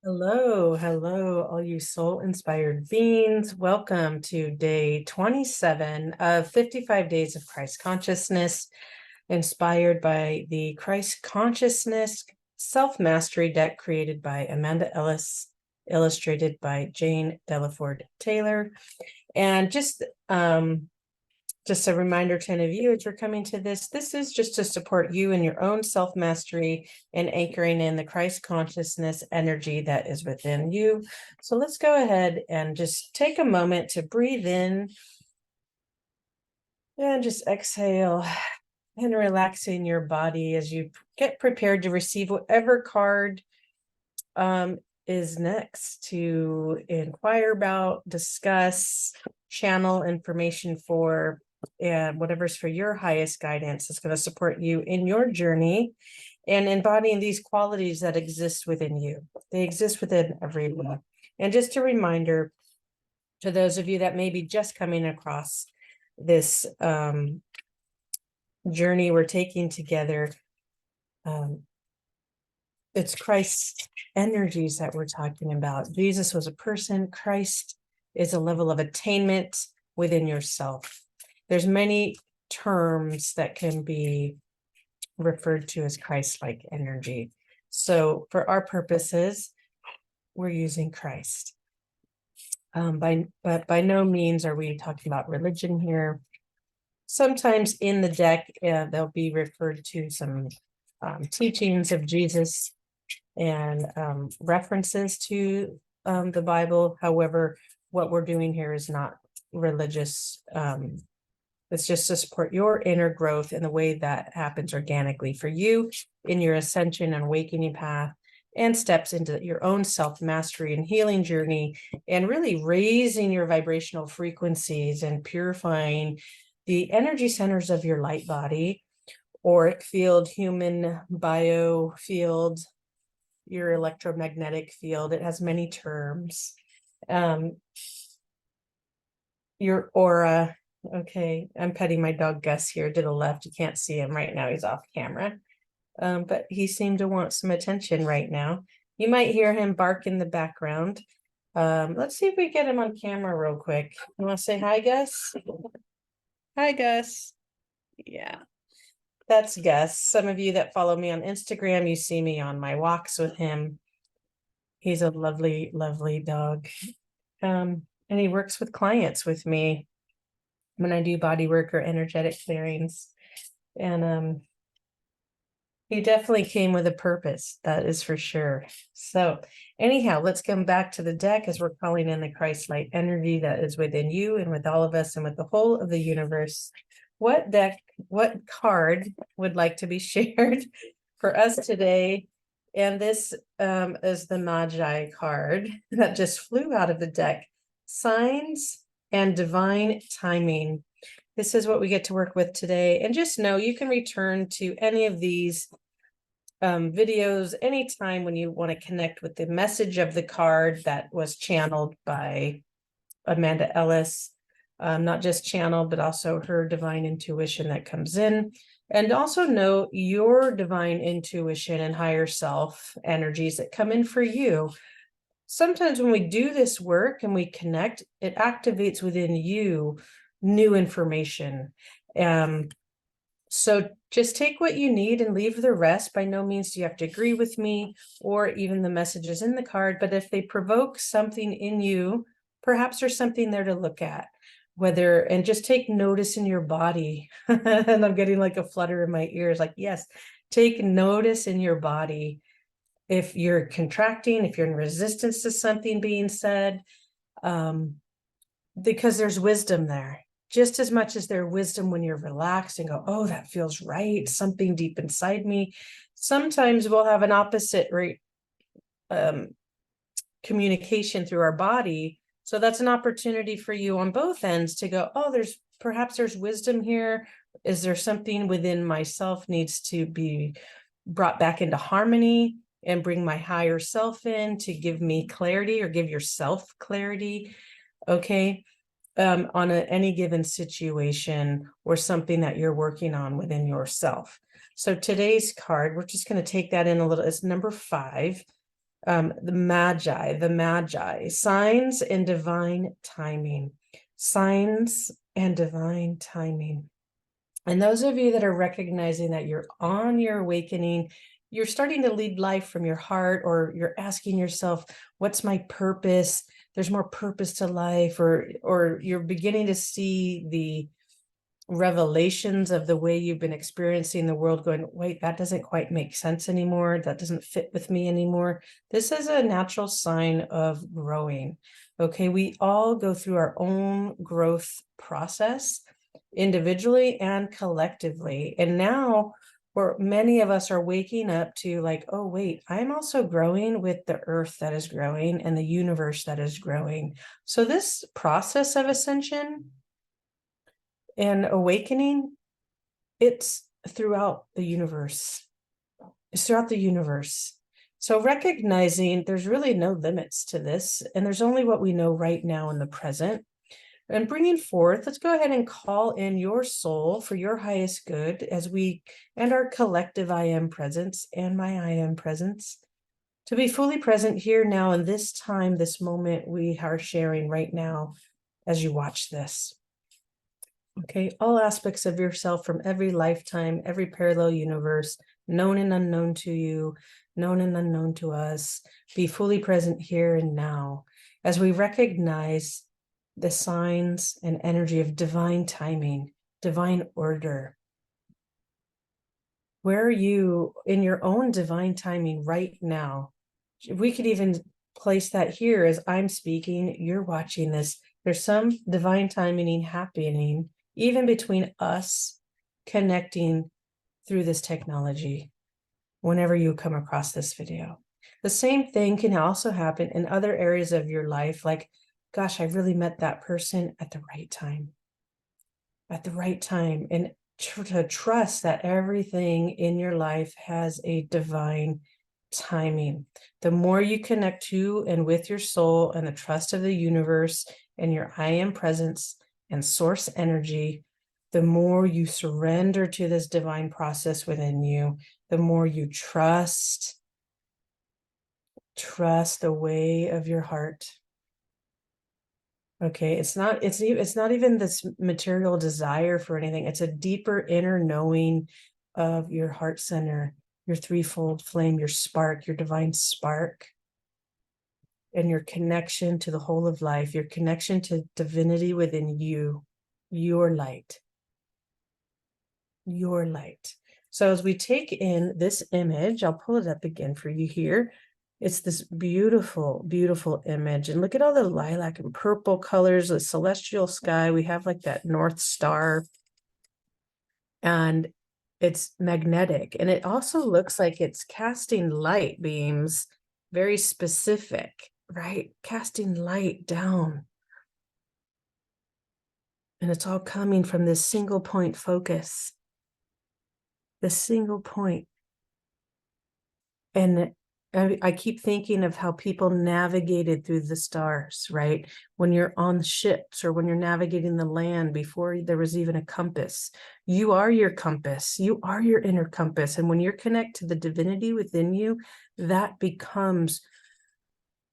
Hello, hello, all you soul-inspired beings. Welcome to day 27 of 55 Days of Christ Consciousness, inspired by the Christ Consciousness Self-Mastery deck created by Amanda Ellis, illustrated by Jane Delaford Taylor. And just a reminder to any of you as you're coming to this is just to support you in your own self-mastery and anchoring in the Christ consciousness energy that is within you. So let's go ahead and just take a moment to breathe in and just exhale and relaxing your body as you get prepared to receive whatever card is next to inquire about, discuss, channel information for, and whatever's for your highest guidance is going to support you in your journey and embodying these qualities that exist within you. They exist within everyone. And just a reminder to those of you that may be just coming across this journey we're taking together, it's Christ's energies that we're talking about. Jesus was a person. Christ is a level of attainment within yourself. There's many terms that can be referred to as Christ-like energy. So for our purposes, we're using Christ. But by no means are we talking about religion here. Sometimes in the deck, they'll be referred to some teachings of Jesus and references to the Bible. However, what we're doing here is not religious. It's just to support your inner growth in the way that happens organically for you in your ascension and awakening path, and steps into your own self-mastery and healing journey, and really raising your vibrational frequencies and purifying the energy centers of your light body, auric field, human bio field, your electromagnetic field. It has many terms. Your aura. Okay, I'm petting my dog Gus here to the left. You can't see him right now. He's off camera. But he seemed to want some attention right now. You might hear him bark in the background. Let's see if we get him on camera real quick. You want to say hi, Gus? Hi, Gus. Yeah, that's Gus. Some of you that follow me on Instagram, you see me on my walks with him. He's a lovely, lovely dog. And he works with clients with me when I do body work or energetic clearings. And he definitely came with a purpose, that is for sure. So anyhow, let's come back to the deck as we're calling in the Christ light energy that is within you and with all of us and with the whole of the universe. What card would like to be shared for us today? And this is the Magi card that just flew out of the deck. Signs and divine timing. This is what we get to work with today. And just know you can return to any of these videos anytime when you want to connect with the message of the card that was channeled by Amanda Ellis. Not just channeled, but also her divine intuition that comes in. And also know your divine intuition and higher self energies that come in for you. Sometimes when we do this work and we connect, it activates within you new information. So just take what you need and leave the rest. By no means do you have to agree with me or even the messages in the card, but if they provoke something in you, perhaps there's something there to look at. And just take notice in your body. And I'm getting like a flutter in my ears, like, yes, take notice in your body. If you're contracting, if you're in resistance to something being said, because there's wisdom there. Just as much as there's wisdom when you're relaxed and go, oh, that feels right, something deep inside me. Sometimes we'll have an opposite communication through our body. So that's an opportunity for you on both ends to go, oh, perhaps there's wisdom here. Is there something within myself needs to be brought back into harmony and bring my higher self in to give me clarity, or give yourself clarity, okay, on any given situation or something that you're working on within yourself. So today's card, we're just going to take that in a little, it's number 5. the Magi, signs and divine timing, signs and divine timing. And those of you that are recognizing that you're on your awakening, you're starting to lead life from your heart, or you're asking yourself, what's my purpose? There's more purpose to life, or you're beginning to see the revelations of the way you've been experiencing the world, going, wait, that doesn't quite make sense anymore. That doesn't fit with me anymore. This is a natural sign of growing. Okay, we all go through our own growth process individually and collectively. And now, where many of us are waking up to like, oh, wait, I'm also growing with the earth that is growing and the universe that is growing. So this process of ascension and awakening, it's throughout the universe. It's throughout the universe. So recognizing there's really no limits to this, and there's only what we know right now in the present. And bringing forth, let's go ahead and call in your soul for your highest good as we, and our collective I am presence and my I am presence, to be fully present here now in this time, this moment we are sharing right now as you watch this. Okay, all aspects of yourself from every lifetime, every parallel universe, known and unknown to you, known and unknown to us, be fully present here and now as we recognize the signs and energy of divine timing, divine order. Where are you in your own divine timing right now? We could even place that here as I'm speaking, you're watching this. There's some divine timing happening even between us connecting through this technology whenever you come across this video. The same thing can also happen in other areas of your life, like, gosh, I really met that person at the right time. At the right time. And to trust that everything in your life has a divine timing. The more you connect to and with your soul and the trust of the universe and your I am presence and source energy, the more you surrender to this divine process within you, the more you trust the way of your heart. Okay, it's not even this material desire for anything. It's a deeper inner knowing of your heart center, your threefold flame, your spark, your divine spark, and your connection to the whole of life, your connection to divinity within you, your light. Your light. So as we take in this image, I'll pull it up again for you here. It's this beautiful, beautiful image. And look at all the lilac and purple colors, the celestial sky. We have like that North Star. And it's magnetic. And it also looks like it's casting light beams, very specific, right? Casting light down. And it's all coming from this single point focus. The single point. And I keep thinking of how people navigated through the stars, right? When you're on ships or when you're navigating the land before there was even a compass, you are your compass. You are your inner compass. And when you're connected to the divinity within you, that becomes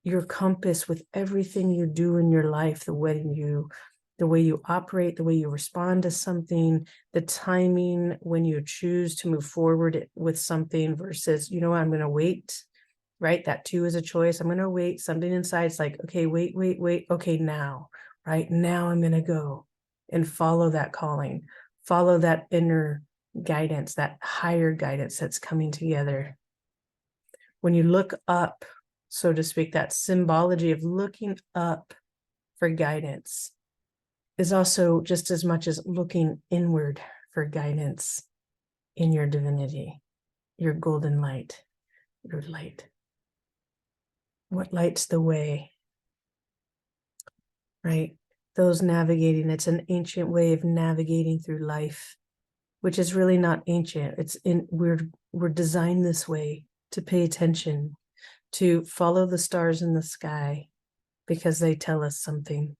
your compass with everything you do in your life, the way you operate, the way you respond to something, the timing when you choose to move forward with something versus, you know, I'm going to wait, right? That too is a choice. I'm going to wait. Something inside is like, okay, wait. Okay, now, right? Now I'm going to go and follow that calling, follow that inner guidance, that higher guidance that's coming together. When you look up, so to speak, that symbology of looking up for guidance is also just as much as looking inward for guidance in your divinity, your golden light, your light. What lights the way, right? Those navigating, it's an ancient way of navigating through life, which is really not ancient. We're designed this way to pay attention, to follow the stars in the sky because they tell us something.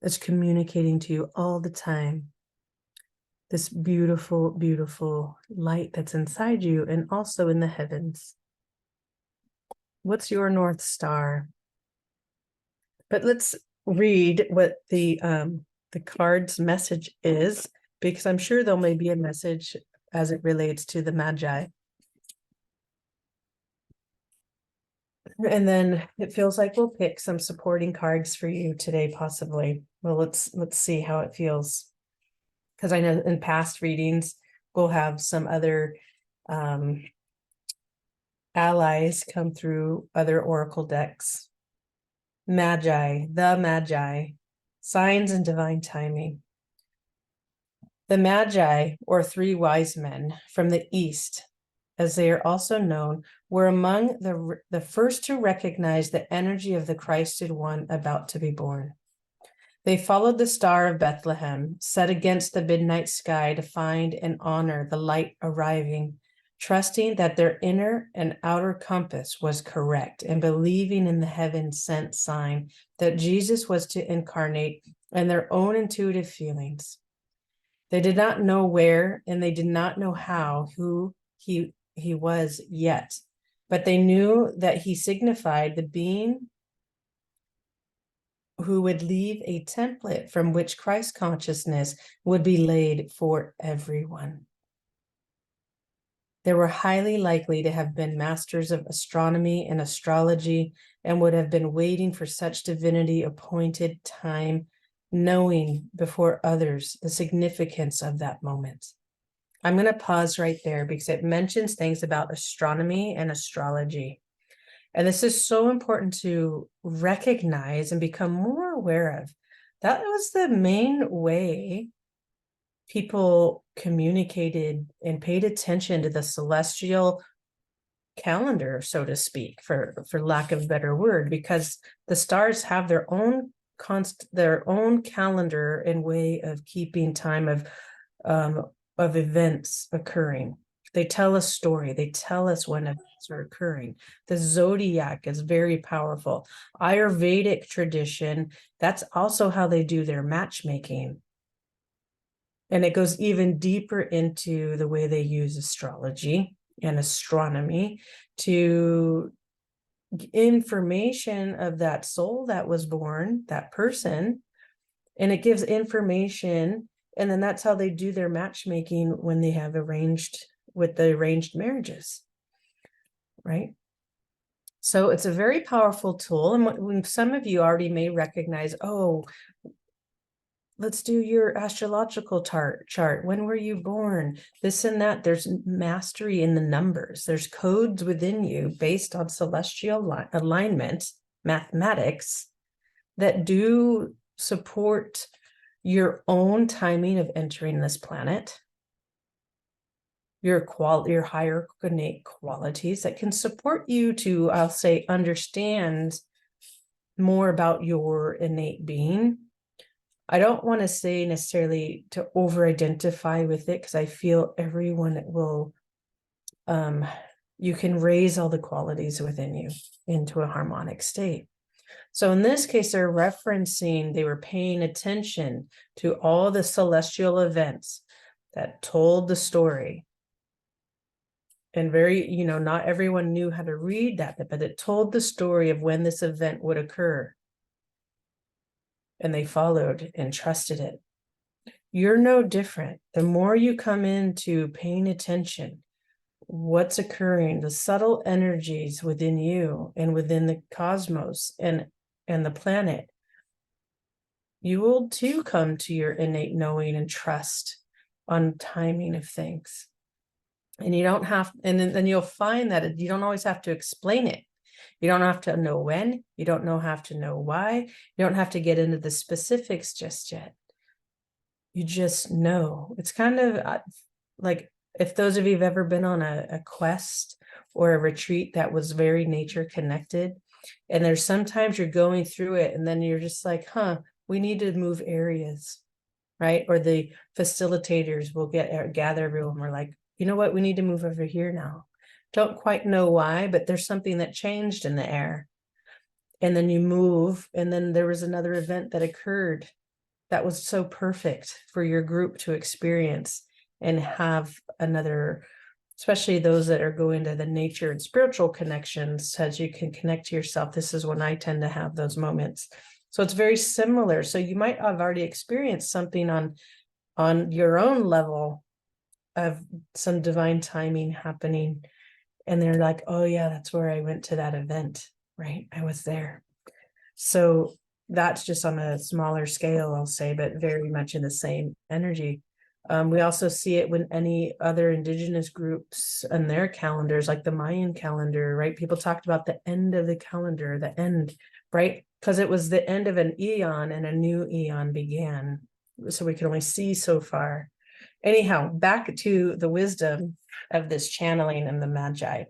It's communicating to you all the time. This beautiful, beautiful light that's inside you and also in the heavens. What's your North Star? But let's read what the card's message is, because I'm sure there may be a message as it relates to the Magi. And then it feels like we'll pick some supporting cards for you today, possibly. Well, let's see how it feels. Because I know in past readings, we'll have some other allies come through other oracle decks. Magi, the Magi, signs and divine timing. The Magi, or three wise men from the east, as they are also known, were among the first to recognize the energy of the Christed one about to be born. They followed the star of Bethlehem, set against the midnight sky to find and honor the light arriving, trusting that their inner and outer compass was correct and believing in the heaven-sent sign that Jesus was to incarnate and their own intuitive feelings. They did not know where, and they did not know how, who he was yet, but they knew that he signified the being who would leave a template from which Christ consciousness would be laid for everyone. They were highly likely to have been masters of astronomy and astrology and would have been waiting for such divinity appointed time, knowing before others the significance of that moment. I'm going to pause right there because it mentions things about astronomy and astrology. And this is so important to recognize and become more aware of. That was the main way people communicated and paid attention to the celestial calendar, so to speak, for lack of a better word, because the stars have their own calendar and way of keeping time of events occurring. They tell a story. They tell us when events are occurring. The zodiac is very powerful. Ayurvedic tradition, that's also how they do their matchmaking. And it goes even deeper into the way they use astrology and astronomy to information of that soul that was born, that person. And it gives information. And then that's how they do their matchmaking when they have arranged marriages, right? So it's a very powerful tool. And when some of you already may recognize, oh, let's do your astrological chart. When were you born? This and that. There's mastery in the numbers. There's codes within you based on celestial alignment, mathematics, that do support your own timing of entering this planet. Your higher innate qualities that can support you to, I'll say, understand more about your innate being. I don't want to say necessarily to over-identify with it, because I feel everyone will, you can raise all the qualities within you into a harmonic state. So in this case, they were paying attention to all the celestial events that told the story. And not everyone knew how to read that, but it told the story of when this event would occur. And they followed and trusted it. You're no different. The more you come into paying attention, what's occurring, the subtle energies within you and within the cosmos and the planet, you will too come to your innate knowing and trust on timing of things. And you don't have, and then you'll find that you don't always have to explain it. You don't have to know when, you don't have to know why, you don't have to get into the specifics just yet. You just know. It's kind of like if those of you have ever been on a quest or a retreat that was very nature connected, and there's sometimes you're going through it and then you're just like, we need to move areas, right? Or the facilitators will gather everyone. We're like, you know what? We need to move over here now. Don't quite know why, but there's something that changed in the air. And then you move, and then there was another event that occurred that was so perfect for your group to experience and have another especially those that are going to the nature and spiritual connections, as you can connect to yourself. This is when I tend to have those moments. So it's very similar. So you might have already experienced something on your own level of some divine timing happening. And they're like, oh yeah, that's where I went to that event, right? I was there. So that's just on a smaller scale, I'll say, but very much in the same energy. We also see it when any other indigenous groups and their calendars, like the Mayan calendar, right? People talked about the end of the calendar, the end, right? Because it was the end of an eon and a new eon began. So we can only see so far. Anyhow, back to the wisdom of this channeling and the Magi.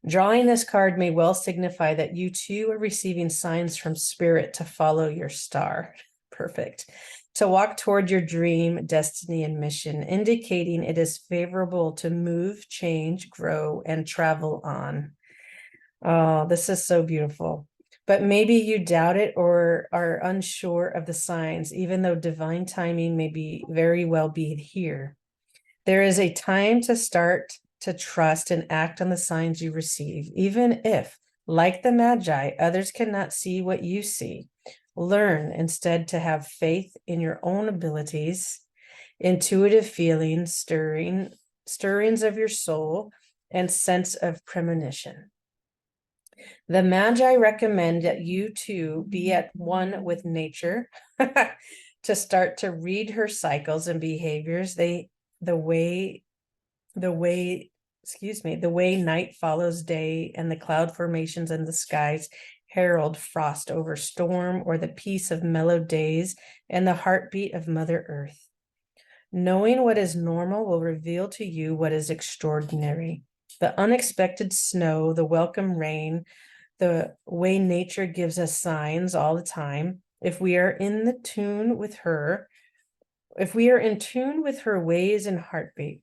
Drawing this card may well signify that you too are receiving signs from spirit to follow your star. Perfect. To walk toward your dream, destiny, and mission, indicating it is favorable to move, change, grow, and travel on. Oh, this is so beautiful. But maybe you doubt it or are unsure of the signs, even though divine timing may be very well be here. There is a time to start to trust and act on the signs you receive, even if, like the Magi, others cannot see what you see. Learn instead to have faith in your own abilities, intuitive feelings, stirrings of your soul, and sense of premonition. The Magi recommend that you too be at one with nature to start to read her cycles and behaviors. The way night follows day and the cloud formations in the skies herald frost over storm, or the peace of mellow days and the heartbeat of Mother Earth. Knowing what is normal will reveal to you what is extraordinary. The unexpected snow, the welcome rain, the way nature gives us signs all the time. If we are in tune with her ways and heartbeat,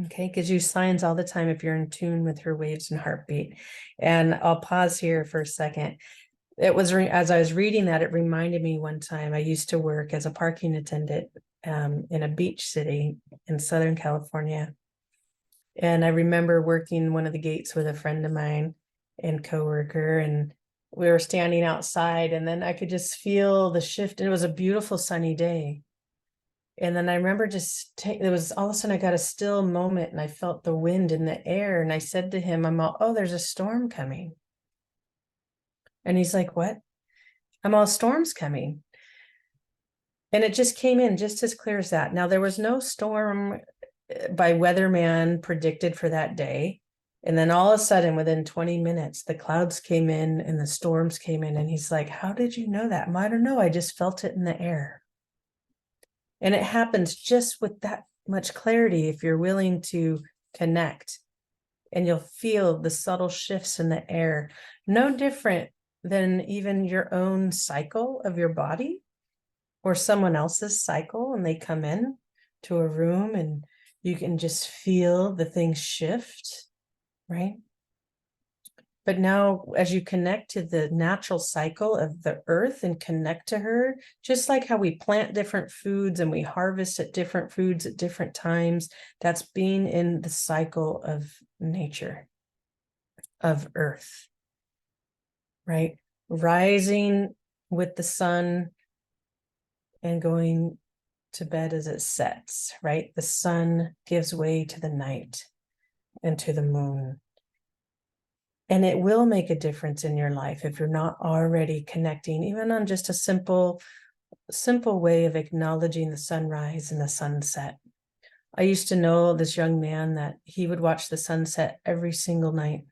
okay, gives you signs all the time if you're in tune with her waves and heartbeat. And I'll pause here for a second. It was as I was reading that, it reminded me one time I used to work as a parking attendant in a beach city in Southern California. And I remember working one of the gates with a friend of mine and coworker, and we were standing outside, and then I could just feel the shift. And it was a beautiful sunny day. And then I remember there was all of a sudden I got a still moment and I felt the wind in the air. And I said to him, oh, there's a storm coming. And he's like, what? Storm's coming. And it just came in just as clear as that. Now, there was no storm by weatherman predicted for that day. And then all of a sudden, within 20 minutes, the clouds came in and the storms came in. And he's like, how did you know that? I don't know. I just felt it in the air. And it happens just with that much clarity if you're willing to connect, and you'll feel the subtle shifts in the air, no different than even your own cycle of your body or someone else's cycle. And they come in to a room and you can just feel the things shift, right? But now, as you connect to the natural cycle of the earth and connect to her, just like how we plant different foods and we harvest at different foods at different times, that's being in the cycle of nature, of earth, right? Rising with the sun and going to bed as it sets, right? The sun gives way to the night and to the moon. And it will make a difference in your life if you're not already connecting, even on just a simple way of acknowledging the sunrise and the sunset. I used to know this young man that he would watch the sunset every single night.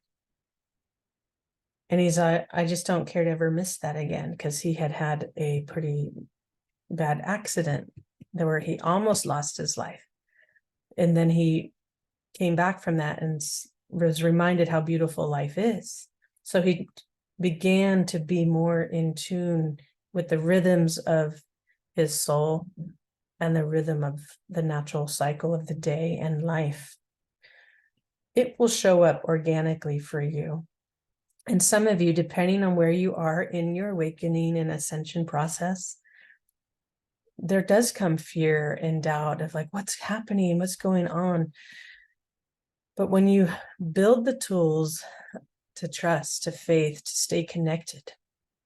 And he's I just don't care to ever miss that again, because he had a pretty bad accident where he almost lost his life. And then he came back from that and was reminded how beautiful life is. So he began to be more in tune with the rhythms of his soul and the rhythm of the natural cycle of the day and life. It will show up organically for you. And some of you, depending on where you are in your awakening and ascension process, there does come fear and doubt of like, what's happening? What's going on? But when you build the tools to trust, to faith, to stay connected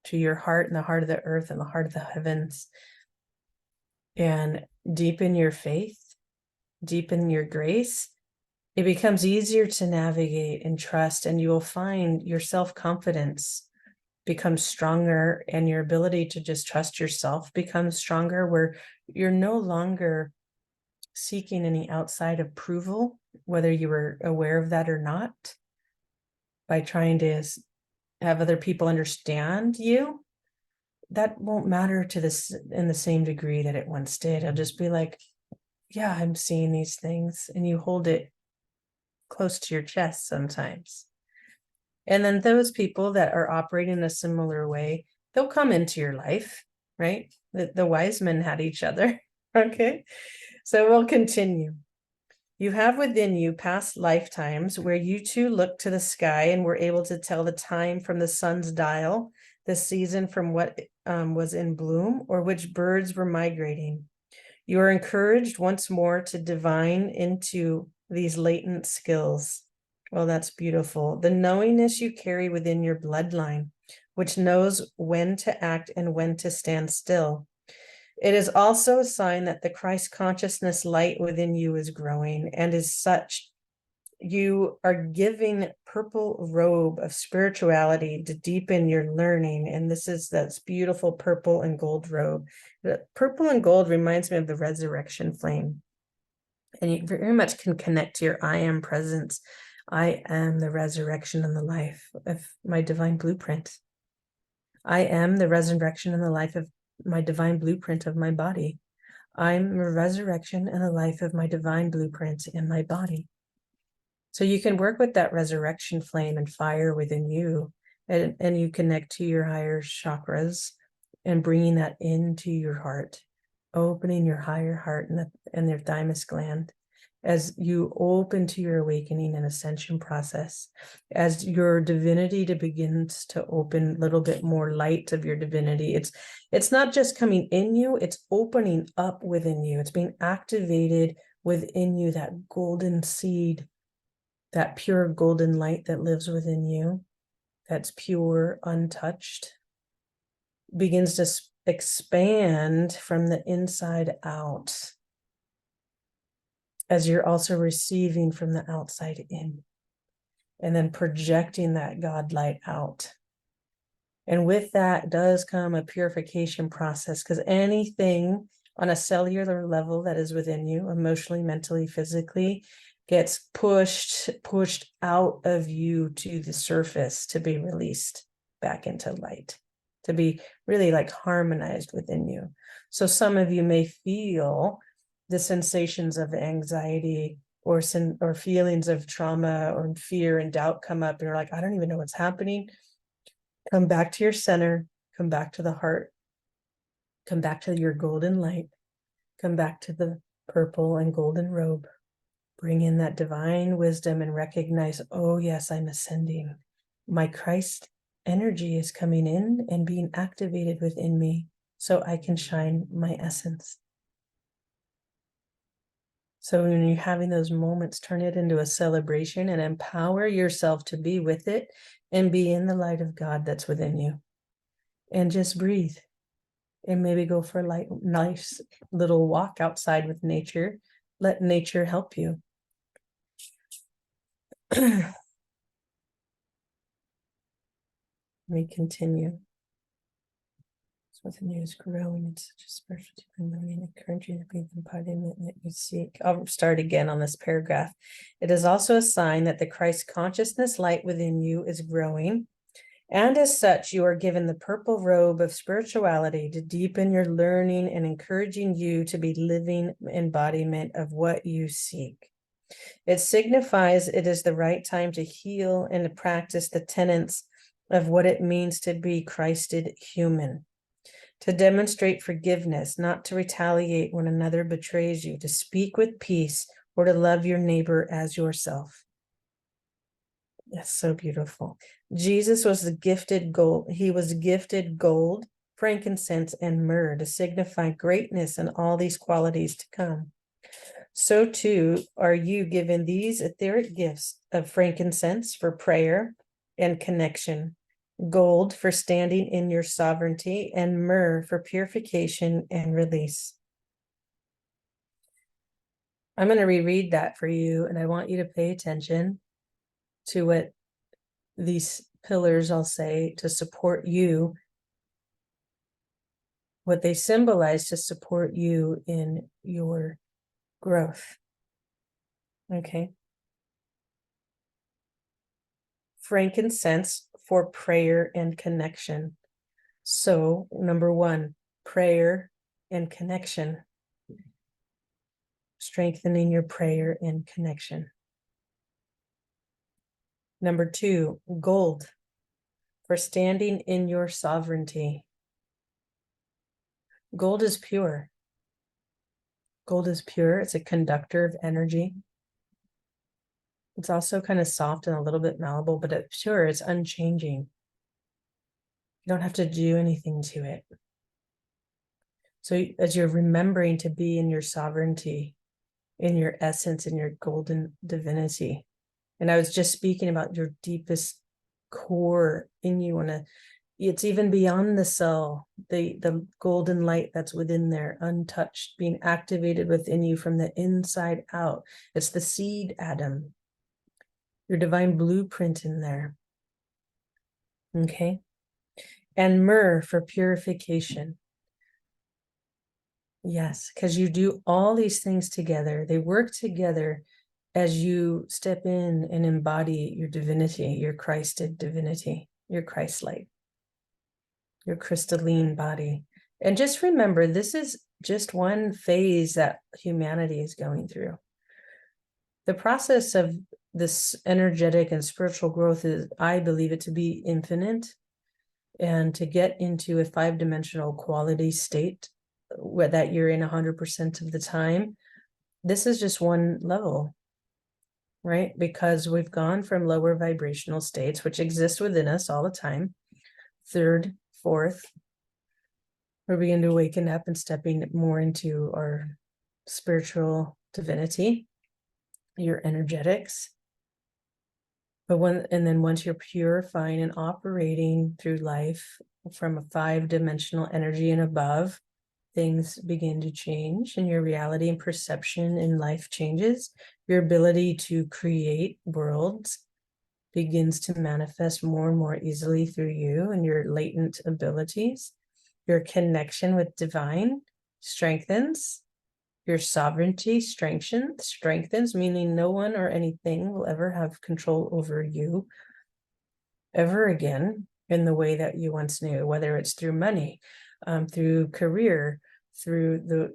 to your heart and the heart of the earth and the heart of the heavens, and deepen your faith, deepen your grace, it becomes easier to navigate and trust, and you will find your self-confidence becomes stronger, and your ability to just trust yourself becomes stronger, where you're no longer seeking any outside approval, whether you were aware of that or not, by trying to have other people understand you. That won't matter to this in the same degree that it once did. It'll just be like, yeah, I'm seeing these things, and you hold it close to your chest sometimes. And then those people that are operating in a similar way, they'll come into your life, right? The wise men had each other. Okay. So we'll continue. You have within you past lifetimes where you too looked to the sky and were able to tell the time from the sun's dial, the season from what was in bloom, or which birds were migrating. You are encouraged once more to divine into these latent skills. Well, that's beautiful. The knowingness you carry within your bloodline, which knows when to act and when to stand still. It is also a sign that the Christ consciousness light within you is growing, and as such, you are giving purple robe of spirituality to deepen your learning. And that's beautiful purple and gold robe. The purple and gold reminds me of the resurrection flame. And you very much can connect to your I am presence. I am the resurrection and the life of my divine blueprint. I am the resurrection and the life of my divine blueprint of my body. I'm the resurrection and the life of my divine blueprint in my body. So you can work with that resurrection flame and fire within you, and you connect to your higher chakras and bringing that into your heart, opening your higher heart and their thymus gland as you open to your awakening and ascension process, as your divinity begins to open a little bit more light of your divinity. It's not just coming in you, it's opening up within you. It's being activated within you, that golden seed, that pure golden light that lives within you, that's pure, untouched, begins to expand from the inside out, as you're also receiving from the outside in, and then projecting that God light out. And with that does come a purification process, because anything on a cellular level that is within you, emotionally, mentally, physically, gets pushed out of you to the surface to be released back into light, to be really like harmonized within you. So some of you may feel the sensations of anxiety or feelings of trauma or fear and doubt come up, and you're like, I don't even know what's happening. Come back to your center, come back to the heart, come back to your golden light, come back to the purple and golden robe. Bring in that divine wisdom and recognize, oh yes, I'm ascending. My Christ energy is coming in and being activated within me so I can shine my essence. So when you're having those moments, turn it into a celebration and empower yourself to be with it and be in the light of God that's within you. And just breathe. And maybe go for a nice little walk outside with nature. Let nature help you. Let me continue. Within you is growing in such a spiritual learning, encouraging to be the embodiment that you seek. I'll start again on this paragraph. It is also a sign that the Christ consciousness light within you is growing, and as such, you are given the purple robe of spirituality to deepen your learning and encouraging you to be living embodiment of what you seek. It signifies it is the right time to heal and to practice the tenets of what it means to be Christed human. To demonstrate forgiveness, not to retaliate when another betrays you, to speak with peace, or to love your neighbor as yourself. That's so beautiful. Jesus was gifted gold. He was gifted gold, frankincense, and myrrh to signify greatness and all these qualities to come. so too are you given these etheric gifts of frankincense for prayer and connection, gold for standing in your sovereignty, and myrrh for purification and release. I'm going to reread that for you, and I want you to pay attention to what these pillars, I'll say, to support you, what they symbolize to support you in your growth. Okay. Frankincense for prayer and connection. So, number one, prayer and connection. Strengthening your prayer and connection. Number two, gold for standing in your sovereignty. Gold is pure. Gold is pure. It's a conductor of energy. It's also kind of soft and a little bit malleable, but it's pure. It's unchanging. You don't have to do anything to it. So as you're remembering to be in your sovereignty, in your essence, in your golden divinity, and I was just speaking about your deepest core in you, and it's even beyond the cell, the golden light that's within there, untouched, being activated within you from the inside out. It's the seed atom, your divine blueprint in there. Okay. And myrrh for purification. Yes, because you do all these things together. They work together as you step in and embody your divinity, your Christed divinity, your Christ light, your crystalline body. And just remember, this is just one phase that humanity is going through. The process of this energetic and spiritual growth is, I believe it to be infinite, and to get into a 5-dimensional quality state where that you're in 100% of the time. This is just one level, right? Because we've gone from lower vibrational states, which exist within us all the time, 3rd, 4th, we begin to waken up and stepping more into our spiritual divinity, your energetics. And then once you're purifying and operating through life from a 5-dimensional energy and above, things begin to change, and your reality and perception in life changes. Your ability to create worlds begins to manifest more and more easily through you and your latent abilities. Your connection with divine strengthens. Your sovereignty strengthens, meaning no one or anything will ever have control over you ever again in the way that you once knew, whether it's through money, through career, through the,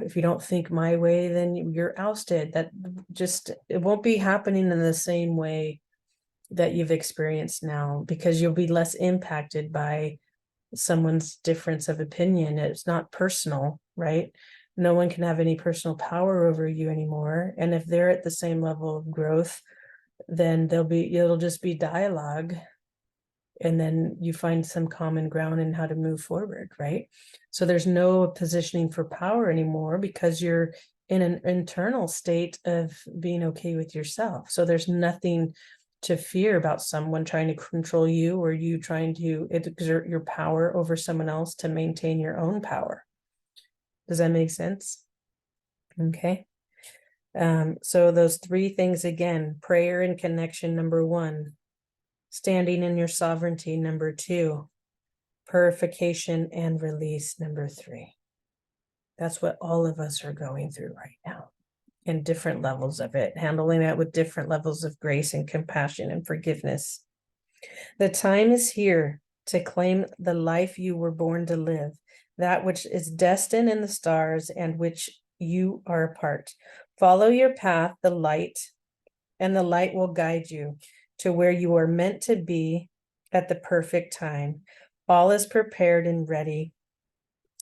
if you don't think my way, then you're ousted. That just, it won't be happening in the same way that you've experienced now, because you'll be less impacted by someone's difference of opinion. It's not personal, right? No one can have any personal power over you anymore. And if they're at the same level of growth, then it'll just be dialogue. And then you find some common ground in how to move forward, right? So there's no positioning for power anymore, because you're in an internal state of being okay with yourself. So there's nothing to fear about someone trying to control you, or you trying to exert your power over someone else to maintain your own power. Does that make sense? Okay. So those 3 things again: prayer and connection, number 1; standing in your sovereignty, number 2; purification and release, number 3. That's what all of us are going through right now, in different levels of it, handling it with different levels of grace and compassion and forgiveness. The time is here to claim the life you were born to live, that which is destined in the stars and which you are a part. Follow your path, the light, and the light will guide you to where you are meant to be at the perfect time. All is prepared and ready.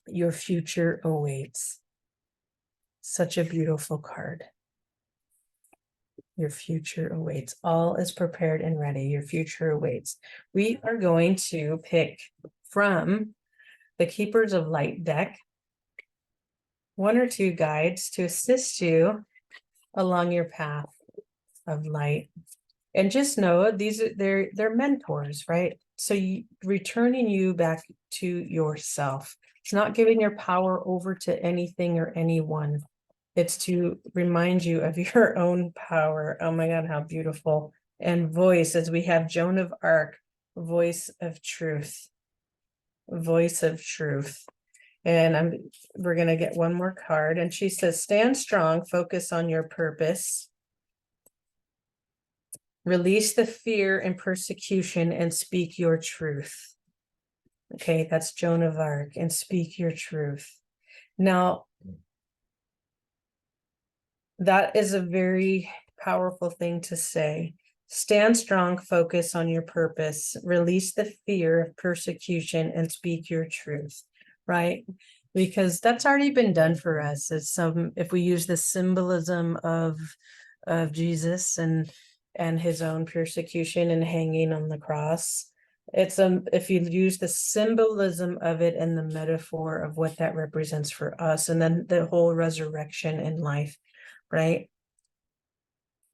Your future awaits. Such a beautiful card. Your future awaits. All is prepared and ready. Your future awaits. We are going to pick from the Keepers of Light deck. one or two guides to assist you along your path of light. And just know these are they're mentors, right? So returning you back to yourself. It's not giving your power over to anything or anyone. It's to remind you of your own power. Oh my God, how beautiful. And voice, as we have Joan of Arc, voice of truth. Voice of truth. And we're going to get one more card. And she says, stand strong, focus on your purpose. Release the fear and persecution and speak your truth. Okay, that's Joan of Arc, and speak your truth. Now, that is a very powerful thing to say. Stand strong, focus on your purpose, release the fear of persecution and speak your truth, right? Because that's already been done for us. It's if we use the symbolism of Jesus and his own persecution and hanging on the cross, it's if you use the symbolism of it and the metaphor of what that represents for us, and then the whole resurrection in life, right?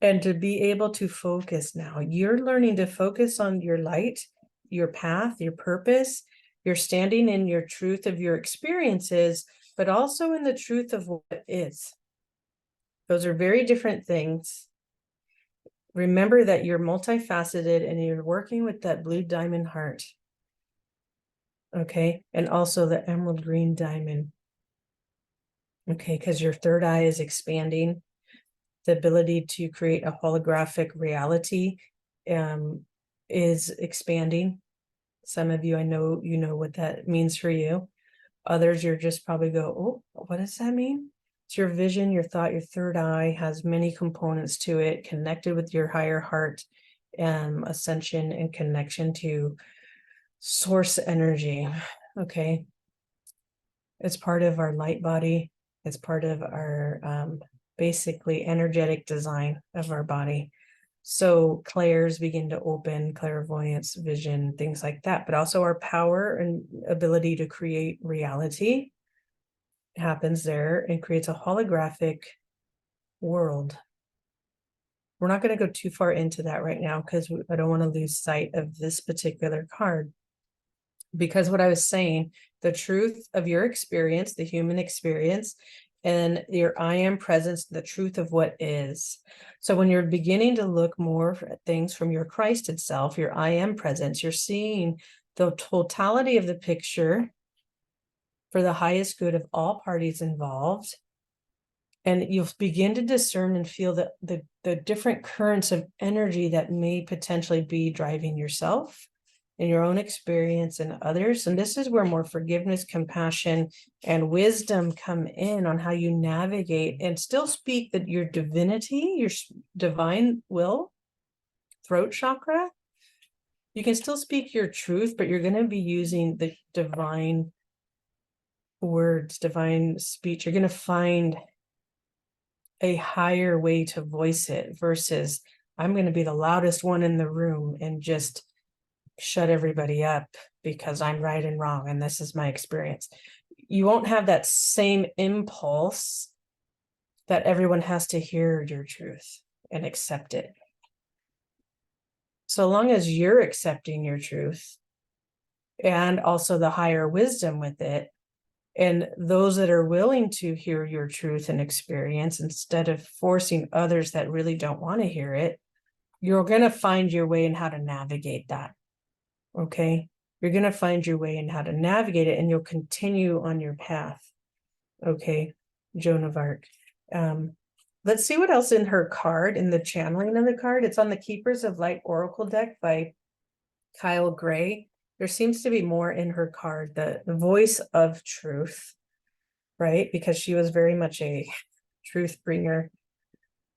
And to be able to focus now, you're learning to focus on your light, your path, your purpose. You're standing in your truth of your experiences, but also in the truth of what is. Those are very different things. Remember that you're multifaceted and you're working with that blue diamond heart. Okay. And also the emerald green diamond. Okay. Because your third eye is expanding. The ability to create a holographic reality is expanding. Some of you, I know, you know what that means for you. Others, you're just probably go, oh, what does that mean? It's your vision, your thought, your third eye has many components to it, connected with your higher heart, ascension and connection to source energy. Okay. It's part of our light body. It's part of our basically energetic design of our body. So clairs begin to open, clairvoyance, vision, things like that, but also our power and ability to create reality happens there and creates a holographic world. We're not going to go too far into that right now because I don't want to lose sight of this particular card. Because what I was saying, the truth of your experience, the human experience, and your I am presence, the truth of what is. So when you're beginning to look more at things from your Christed self, your I am presence, you're seeing the totality of the picture for the highest good of all parties involved. And you'll begin to discern and feel the different currents of energy that may potentially be driving yourself in your own experience and others. And this is where more forgiveness, compassion, and wisdom come in on how you navigate and still speak that your divinity, your divine will, throat chakra. You can still speak your truth, but you're going to be using the divine words, divine speech. You're going to find a higher way to voice it versus I'm going to be the loudest one in the room and just shut everybody up because I'm right and wrong and this is my experience. You won't have that same impulse that everyone has to hear your truth and accept it. So long as you're accepting your truth and also the higher wisdom with it, and those that are willing to hear your truth and experience instead of forcing others that really don't want to hear it, you're going to find your way in how to navigate that. Okay. You're going to find your way in how to navigate it and you'll continue on your path. Okay. Joan of Arc. Let's see what else in her card, in the channeling of the card. It's on the Keepers of Light Oracle deck by Kyle Gray. There seems to be more in her card, the voice of truth, right? Because she was very much a truth bringer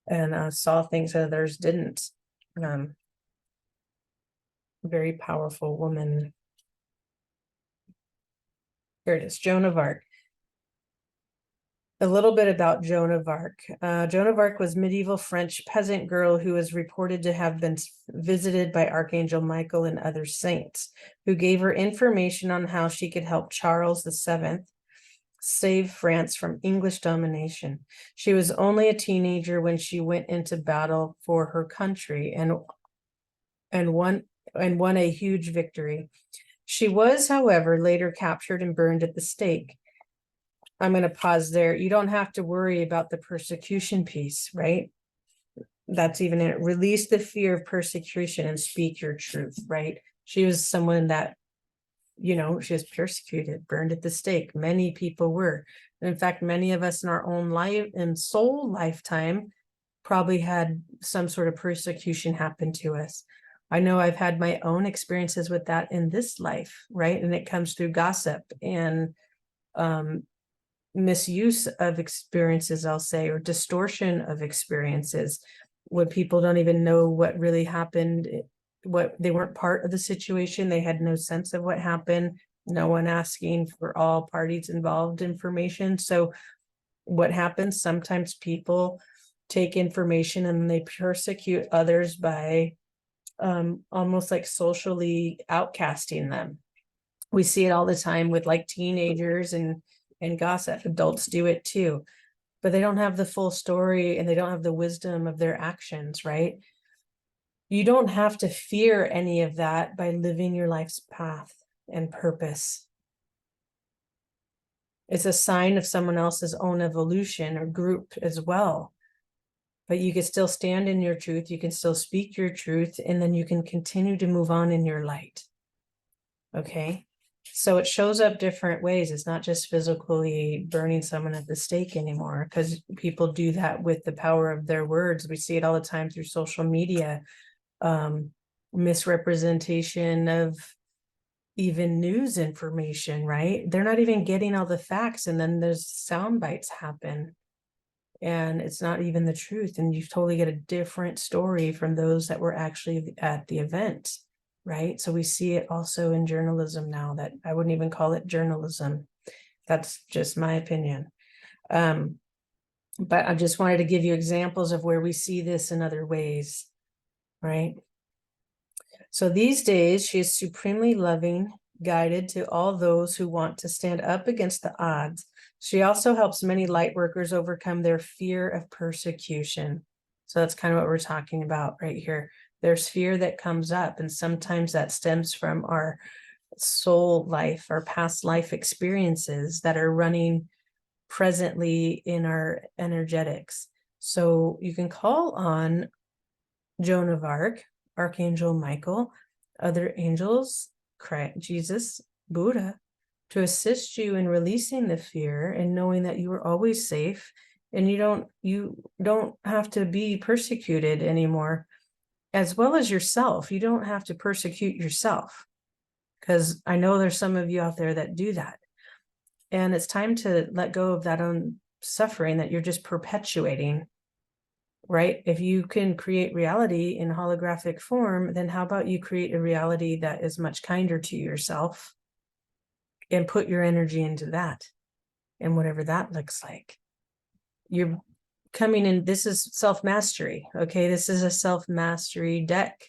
and saw things that others didn't. Very powerful woman. Here it is, Joan of Arc. A little bit about Joan of Arc. Joan of Arc was medieval French peasant girl who is reported to have been visited by Archangel Michael and other saints, who gave her information on how she could help Charles VII save France from English domination. She was only a teenager when she went into battle for her country and won a huge victory. She was, however, later captured and burned at the stake. I'm going to pause there. You don't have to worry about the persecution piece, right? That's even it. Release the fear of persecution and speak your truth, right? She was someone that, she was persecuted, burned at the stake. Many people were. In fact, many of us in our own life and soul lifetime probably had some sort of persecution happen to us. I know I've had my own experiences with that in this life, right? And it comes through gossip and misuse of experiences, I'll say, or distortion of experiences, when people don't even know what really happened, they weren't part of the situation, they had no sense of what happened, no one asking for all parties involved information. So what happens, sometimes people take information and they persecute others by almost like socially outcasting them. We see it all the time with like teenagers and gossip. Adults do it too, but they don't have the full story and they don't have the wisdom of their actions, right? You don't have to fear any of that by living your life's path and purpose. It's a sign of someone else's own evolution or group as well. But you can still stand in your truth, you can still speak your truth, and then you can continue to move on in your light. Okay? So it shows up different ways. It's not just physically burning someone at the stake anymore, because people do that with the power of their words. We see it all the time through social media, misrepresentation of even news information, right? They're not even getting all the facts, and then there's sound bites happen and it's not even the truth, and you totally get a different story from those that were actually at the event, right? So we see it also in journalism now, that I wouldn't even call it journalism. That's just my opinion. But I just wanted to give you examples of where we see this in other ways, right? So these days, she is supremely loving, guided to all those who want to stand up against the odds. She also helps many light workers overcome their fear of persecution. So that's kind of what we're talking about right here. There's fear that comes up, and sometimes that stems from our soul life, our past life experiences that are running presently in our energetics. So you can call on Joan of Arc, Archangel Michael, other angels, Christ, Jesus, Buddha, to assist you in releasing the fear and knowing that you are always safe, and you don't have to be persecuted anymore, as well as yourself. You don't have to persecute yourself, because I know there's some of you out there that do that, and it's time to let go of that own suffering that you're just perpetuating. Right? If you can create reality in holographic form, then how about you create a reality that is much kinder to yourself and put your energy into that, and whatever that looks like. You're coming in, this is self-mastery, okay? This is a self-mastery deck.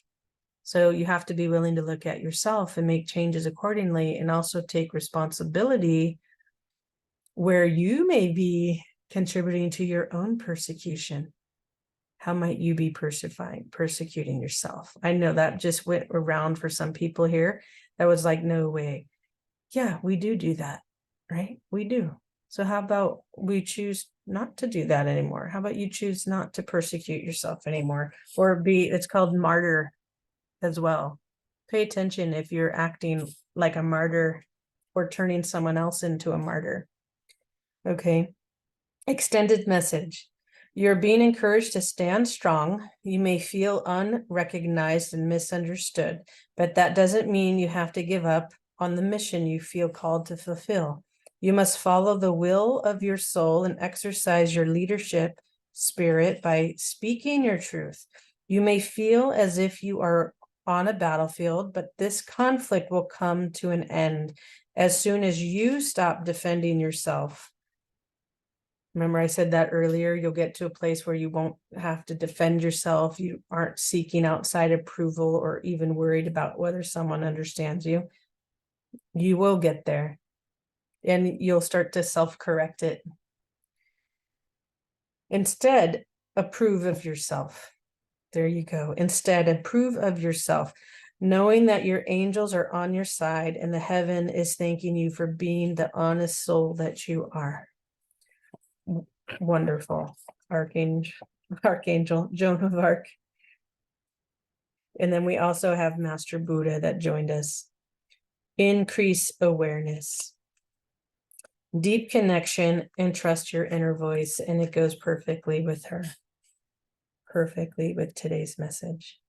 So you have to be willing to look at yourself and make changes accordingly, and also take responsibility where you may be contributing to your own persecution. How might you be persecuting yourself? I know that just went around for some people here. That was like, no way. Yeah, we do that, right? We do. So how about we choose not to do that anymore? How about you choose not to persecute yourself anymore, or it's called martyr as well. Pay attention if you're acting like a martyr or turning someone else into a martyr. Okay. Extended message. You're being encouraged to stand strong. You may feel unrecognized and misunderstood, but that doesn't mean you have to give up on the mission you feel called to fulfill. You must follow the will of your soul and exercise your leadership spirit by speaking your truth. You may feel as if you are on a battlefield, but this conflict will come to an end as soon as you stop defending yourself. Remember I said that earlier, you'll get to a place where you won't have to defend yourself. You aren't seeking outside approval or even worried about whether someone understands you. You will get there. and you'll start to self-correct it. Instead, approve of yourself. There you go. Instead, approve of yourself, knowing that your angels are on your side and the heaven is thanking you for being the honest soul that you are. Wonderful. Archangel Joan of Arc. And then we also have Master Buddha that joined us. Increase awareness, deep connection, and trust your inner voice. And it goes perfectly with her, perfectly with today's message.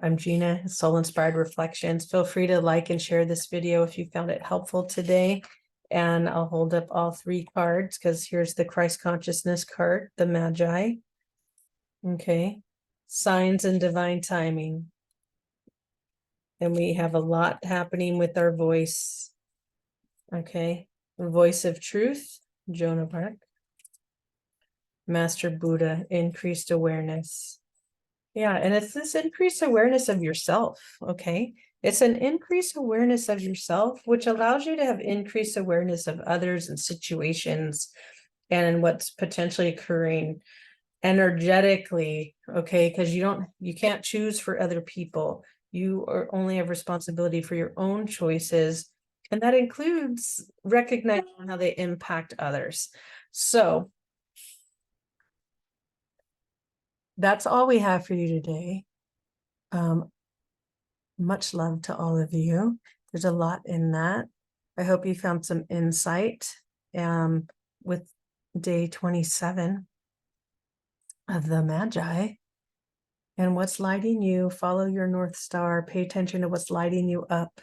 I'm Gina, Soul Inspired Reflections. Feel free to like and share this video if you found it helpful today. And I'll hold up all 3 cards, because here's the Christ Consciousness card, the Magi. Okay. Signs and divine timing. And we have a lot happening with our voice. Okay. Voice of truth, Joan of Arc. Master Buddha, increased awareness. Yeah, and it's this increased awareness of yourself, okay? It's an increased awareness of yourself, which allows you to have increased awareness of others and situations and what's potentially occurring energetically, okay? Because you can't choose for other people. You only have responsibility for your own choices, and that includes recognizing how they impact others. So that's all we have for you today. Much love to all of you. There's a lot in that. I hope you found some insight with day 27 of the Magi. And what's lighting you, follow your North Star, pay attention to what's lighting you up.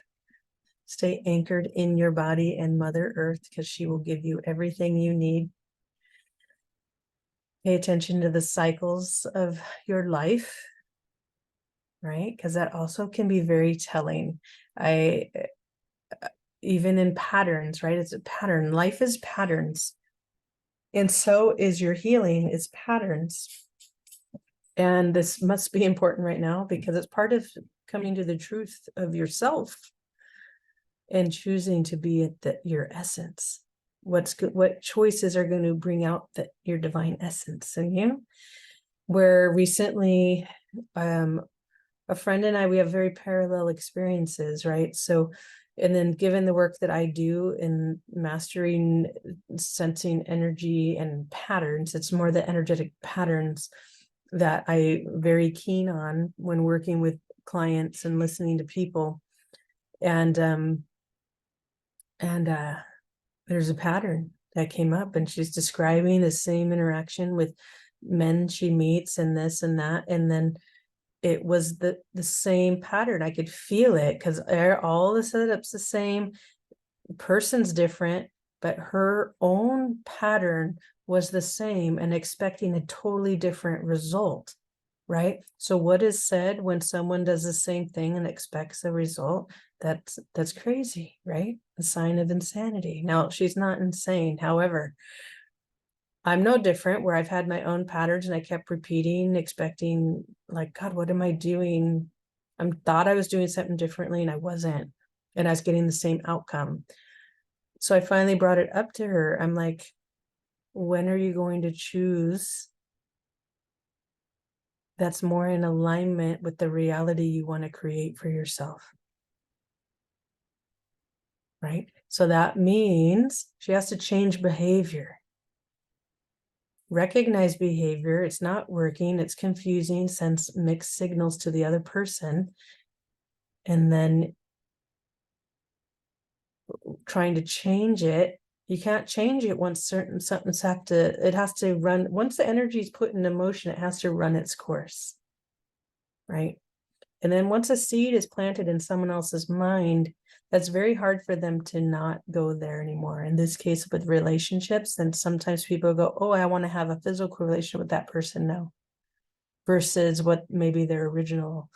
Stay anchored in your body and Mother Earth, because she will give you everything you need. Pay attention to the cycles of your life, right? Because that also can be very telling. Even in patterns, right? It's a pattern. Life is patterns. And so is your healing, is patterns. And this must be important right now, because it's part of coming to the truth of yourself and choosing to be at your essence. What choices are going to bring out your divine essence in you? Where recently, a friend and I, we have very parallel experiences, right? So, and then given the work that I do in mastering, sensing energy and patterns, it's more the energetic patterns that I'm very keen on when working with clients and listening to people. And there's a pattern that came up, and she's describing the same interaction with men she meets and this and that. And then it was the same pattern. I could feel it, because all the setup's the same, person's different, but her own pattern was the same and expecting a totally different result, right? So what is said when someone does the same thing and expects a result? That's crazy, right? A sign of insanity. Now, she's not insane. However, I'm no different, where I've had my own patterns and I kept repeating, expecting, like, God, what am I doing? I thought I was doing something differently and I wasn't. And I was getting the same outcome. So I finally brought it up to her. I'm like, when are you going to choose that's more in alignment with the reality you want to create for yourself? Right? So that means she has to change behavior. Recognize behavior. It's not working. It's confusing. Sends mixed signals to the other person. And then trying to change it. You can't change it once something's it has to run. Once the energy is put into motion, it has to run its course. Right? And then once a seed is planted in someone else's mind, that's very hard for them to not go there anymore. In this case, with relationships, then sometimes people go, oh, I want to have a physical relation with that person now, versus what maybe their original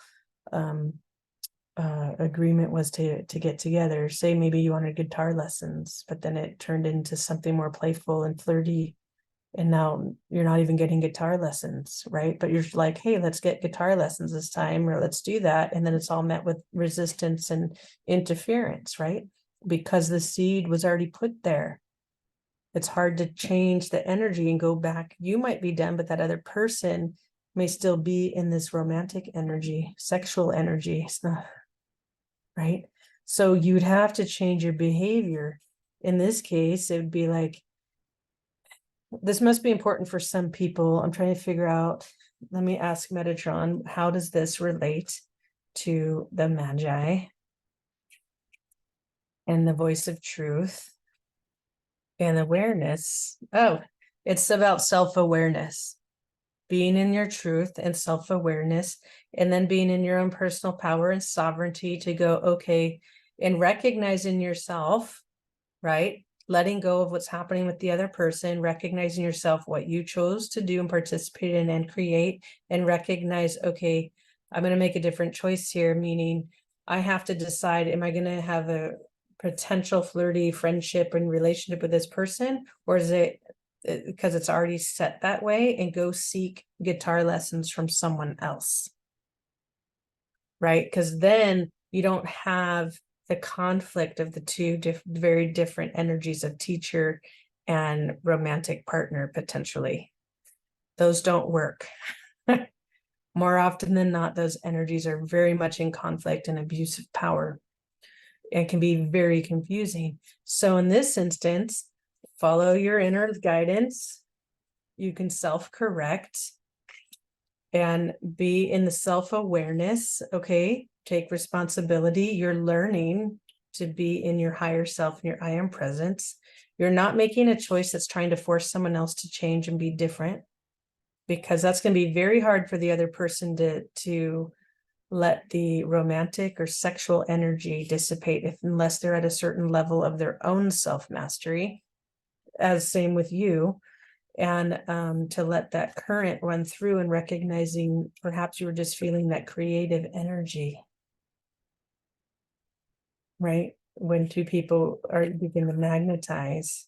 agreement was to get together. Say maybe you wanted guitar lessons, but then it turned into something more playful and flirty. And now you're not even getting guitar lessons, right? But you're like, hey, let's get guitar lessons this time, or let's do that. And then it's all met with resistance and interference, right? because the seed was already put there. It's hard to change the energy and go back. You might be done, but that other person may still be in this romantic energy, sexual energy. It's not right. So you'd have to change your behavior. In this case, it would be like, this must be important for some people. I'm trying to figure out, let me ask Metatron, how does this relate to the Magi and the voice of truth and awareness? Oh, it's about self-awareness, being in your truth and self-awareness, and then being in your own personal power and sovereignty to go, okay, and recognizing yourself, right? Letting go of what's happening with the other person, recognizing yourself, what you chose to do and participate in and create, and recognize, okay, I'm going to make a different choice here, meaning I have to decide, am I going to have a potential flirty friendship and relationship with this person, or is it because it's already set that way, and go seek guitar lessons from someone else, right? Because then you don't have the conflict of the two very different energies of teacher and romantic partner potentially. Those don't work. More often than not, those energies are very much in conflict and abuse of power, and can be very confusing. So in this instance, follow your inner guidance. You can self-correct and be in the self-awareness, okay? Take responsibility. You're learning to be in your higher self, in your I am presence. You're not making a choice that's trying to force someone else to change and be different, because that's going to be very hard for the other person to let the romantic or sexual energy dissipate unless they're at a certain level of their own self-mastery, as same with you. And to let that current run through, and recognizing perhaps you were just feeling that creative energy, right? When two people are begin to magnetize,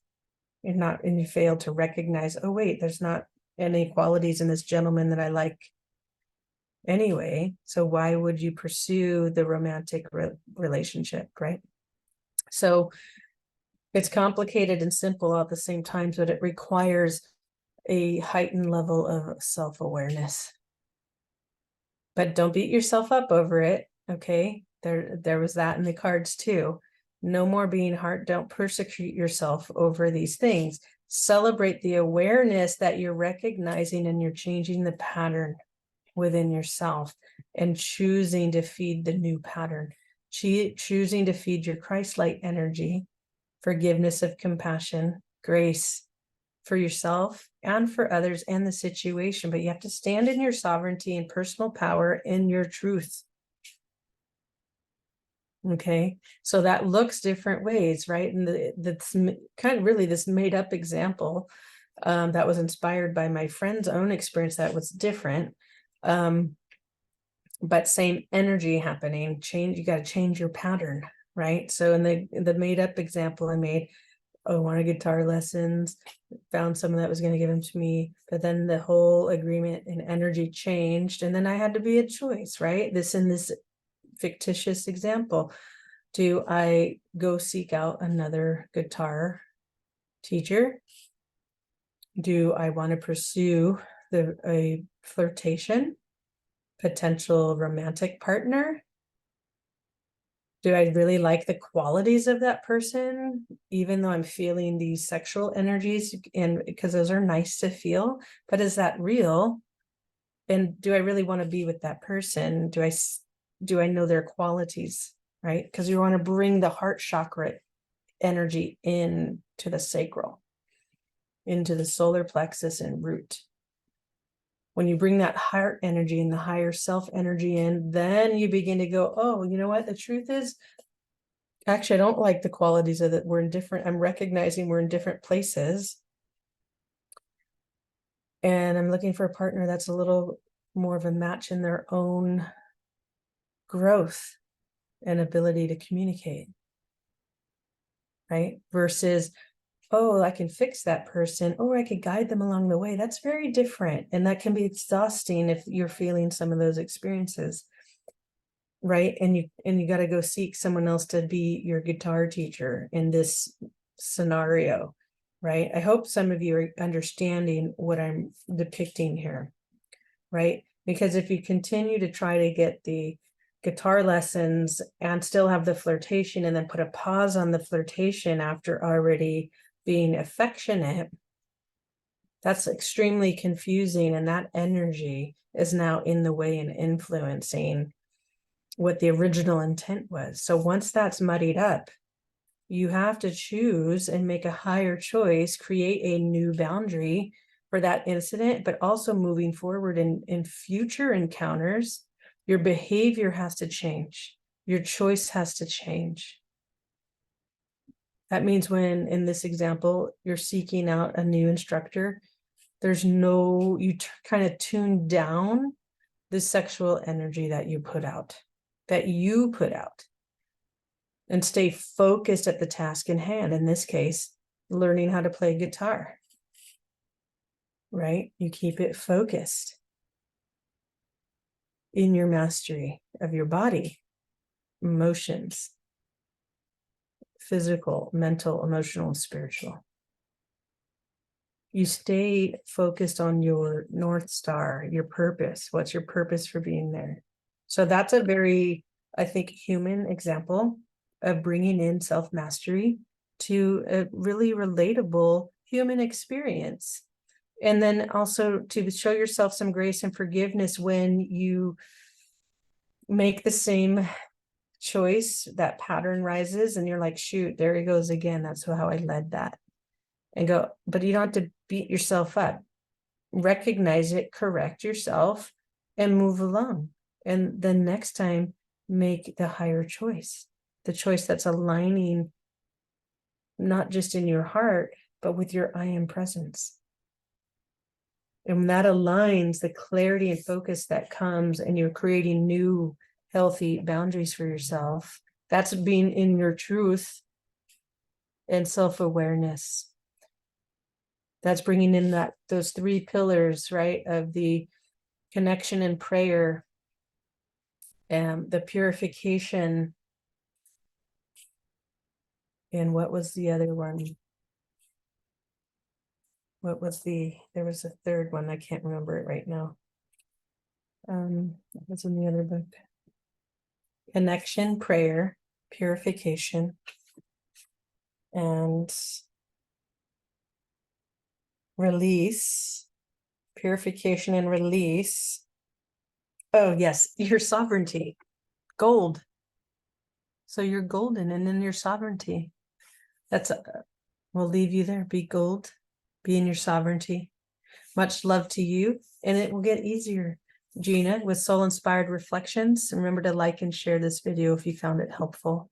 and you fail to recognize, oh wait, there's not any qualities in this gentleman that I like anyway, so why would you pursue the romantic relationship, right? So it's complicated and simple all at the same time, but it requires a heightened level of self-awareness. But don't beat yourself up over it, okay? There was that in the cards too. No more being hard. Don't persecute yourself over these things. Celebrate the awareness that you're recognizing, and you're changing the pattern within yourself and choosing to feed the new pattern, choosing to feed your Christ-light energy, forgiveness of compassion, grace for yourself and for others and the situation. But you have to stand in your sovereignty and personal power in your truth. Okay, so that looks different ways, right? And that's kind of really this made up example that was inspired by my friend's own experience that was different. But same energy happening, you got to change your pattern, right? So in the made up example I made, I wanted guitar lessons, found someone that was going to give them to me, but then the whole agreement and energy changed, and then I had to be a choice, right? In this fictitious example, do I go seek out another guitar teacher? Do I want to pursue a flirtation, potential romantic partner? Do I really like the qualities of that person, even though I'm feeling these sexual energies, and because those are nice to feel, but is that real? And do I really want to be with that person? Do I know their qualities, right? Because you want to bring the heart chakra energy in to the sacral, into the solar plexus and root. When you bring that heart energy and the higher self energy in, then you begin to go, oh, you know what? The truth is, actually, I don't like the qualities of that. We're in different, I'm recognizing we're in different places. And I'm looking for a partner that's a little more of a match in their own growth and ability to communicate, right? Versus, oh, I can fix that person, or I could guide them along the way. That's very different. And that can be exhausting if you're feeling some of those experiences. right? And you got to go seek someone else to be your guitar teacher in this scenario, right? I hope some of you are understanding what I'm depicting here, right? Because if you continue to try to get the guitar lessons and still have the flirtation and then put a pause on the flirtation after already being affectionate, that's extremely confusing, and that energy is now in the way and influencing what the original intent was. So once that's muddied up, you have to choose and make a higher choice, create a new boundary for that incident, but also moving forward in future encounters, your behavior has to change. Your choice has to change. That means when, in this example, you're seeking out a new instructor, there's no, you kind of tune down the sexual energy that you put out, and stay focused at the task in hand. In this case, learning how to play guitar, right? You keep it focused in your mastery of your body, emotions, physical, mental, emotional, and spiritual. You stay focused on your North Star, your purpose. What's your purpose for being there? So that's a very, I think, human example of bringing in self-mastery to a really relatable human experience. And then also to show yourself some grace and forgiveness when you make the same choice, that pattern rises and you're like, shoot, there he goes again. That's how I led that. And go, but you don't have to beat yourself up. Recognize it, correct yourself, and move along. And then next time, make the higher choice, the choice that's aligning not just in your heart, but with your I am presence. And when that aligns, the clarity and focus that comes, and you're creating new healthy boundaries for yourself, that's being in your truth and self-awareness. That's bringing in those three pillars, right, of the connection and prayer, and the purification, and what was the other one? There was a third one, I can't remember it right now. What's in the other book? Connection, prayer, purification, and release. Purification and release. Oh yes, your sovereignty, gold. So you're golden, and then your sovereignty. We'll leave you there. Be gold, be in your sovereignty. Much love to you, and it will get easier. Gina with Soul Inspired Reflections. Remember to like and share this video if you found it helpful.